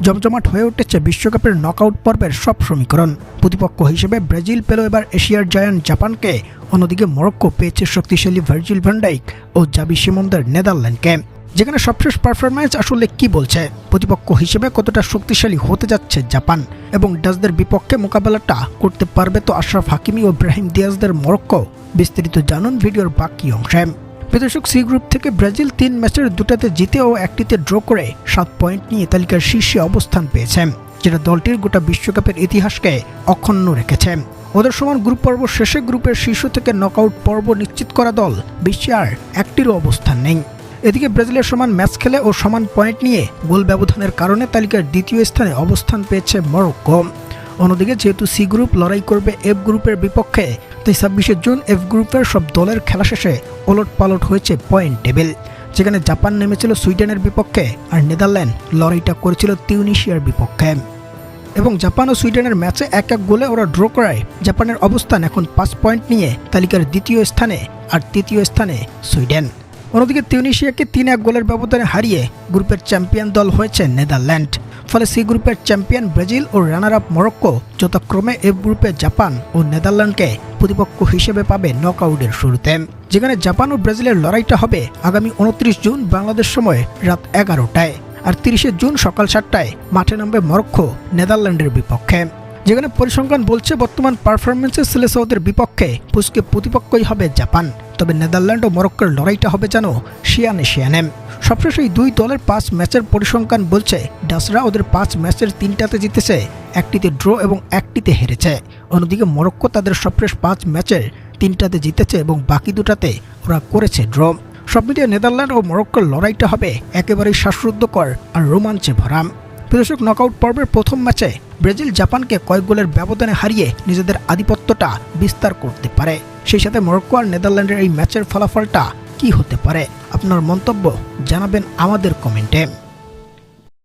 জমজমাট হয়ে উঠেছে বিশ্বকাপের নকআউট পর্বের সব সমীকরণ। প্রতিপক্ষ হিসেবে ব্রাজিল পেল এবার এশিয়ার জায়ান্ট জাপানকে, অন্যদিকে মরক্কো পেয়েছে শক্তিশালী ভার্জিল ভ্যান ডাইক ও জাভি সিমন্সদের নেদারল্যান্ডকে। যেখানে সবশেষ পারফরম্যান্স আসলে কি বলছে, প্রতিপক্ষ হিসেবে কতটা শক্তিশালী হতে যাচ্ছে জাপান এবং ডাচদের বিপক্ষে মোকাবেলাটা করতে পারবে তো আশরাফ হাকিমি ও ব্রাহিম দিয়াজদের মরক্কো, বিস্তারিত জানুন ভিডিওর বাকি অংশে। দর্শক, সি গ্রুপ থেকে ব্রাজিল 3 ম্যাচের 2টাতে জিতে ও 1টিতে ড্র করে 7 পয়েন্ট নিয়ে তালিকার শীর্ষে অবস্থান পেয়েছে, যেটা দলটির গোটা বিশ্বকাপের ইতিহাসকে অক্ষুণ্ণ রেখেছে। ওদের সমান গ্রুপ পর্ব শেষে গ্রুপের শীর্ষ থেকে নকআউট পর্ব নিশ্চিত করা দল বিশ্বে আর একটিরও অবস্থান নেই। এদিকে ব্রাজিলের সমান ম্যাচ খেলে ও সমান পয়েন্ট নিয়ে গোল ব্যবধানের কারণে তালিকার দ্বিতীয় স্থানে অবস্থান পেয়েছে মরক্কো। অন্যদিকে যেহেতু সি গ্রুপ লড়াই করবে এফ গ্রুপের বিপক্ষে, তাই 26শে জুন এফ গ্রুপের সব দলের খেলা শেষে ওলটপালট হয়েছে পয়েন্ট টেবিল, যেখানে জাপান নেমেছিল সুইডেনের বিপক্ষে আর নেদারল্যান্ড লড়াইটা করেছিল তিউনিশিয়ার বিপক্ষে। এবং জাপান ও সুইডেনের ম্যাচে 1-1 গোলে ওরা ড্র করায় জাপানের অবস্থান এখন 5 পয়েন্ট নিয়ে তালিকার দ্বিতীয় স্থানে, আর তৃতীয় স্থানে সুইডেন। অন্যদিকে তিউনিশিয়াকে 3-1 গোলের ব্যবধানে হারিয়ে গ্রুপের চ্যাম্পিয়ন দল হয়েছে নেদারল্যান্ড। ফলে সি গ্রুপের চ্যাম্পিয়ন ব্রাজিল ও রানার আপ মরক্কো যথাক্রমে এফ গ্রুপে জাপান ও নেদারল্যান্ডকে প্রতিপক্ষ হিসেবে পাবে নকআউটের শুরুতে, যেখানে জাপান ও ব্রাজিলের লড়াইটা হবে আগামী 29 জুন বাংলাদেশ সময় রাত 11টায়, আর 30শে জুন সকাল 7টায় মাঠে নামবে মরক্কো নেদারল্যান্ডের বিপক্ষে। যেখানে পরিসংখ্যান বলছে বর্তমান পারফরমেন্সে সিলেসাওদের বিপক্ষে পুচকে প্রতিপক্ষই হবে জাপান, তবে নেদারল্যান্ড ও মরক্কোর লড়াইটা হবে যেন শিয়ানে শিয়ানে। সবশেষ এই দুই দলের 5 ম্যাচের পরিসংখ্যান বলছে ডাচরা ওদের 5 ম্যাচের 3টাতে জিতেছে, 1টিতে ড্র এবং 1টিতে হেরেছে। অন্যদিকে মরক্কো তাদের সবশেষ 5 ম্যাচের 3টাতে জিতেছে এবং বাকি 2টাতে ওরা করেছে ড্র। সব মিলিয়ে নেদারল্যান্ড ও মরক্কোর লড়াইটা হবে একেবারেই শ্বাসরুদ্ধকর আর রোমাঞ্চে ভরা। দর্শক, নকআউট পর্বের প্রথম ম্যাচে ব্রাজিল জাপানকে কয়েক গোলের ব্যবধানে হারিয়ে নিজেদের আধিপত্যটা বিস্তার করতে পারে। সেই সাথে মরক্কো আর নেদারল্যান্ডের এই ম্যাচের ফলাফলটা কি হতে পারে, আপনার মন্তব্য জানাবেন আমাদের কমেন্টে।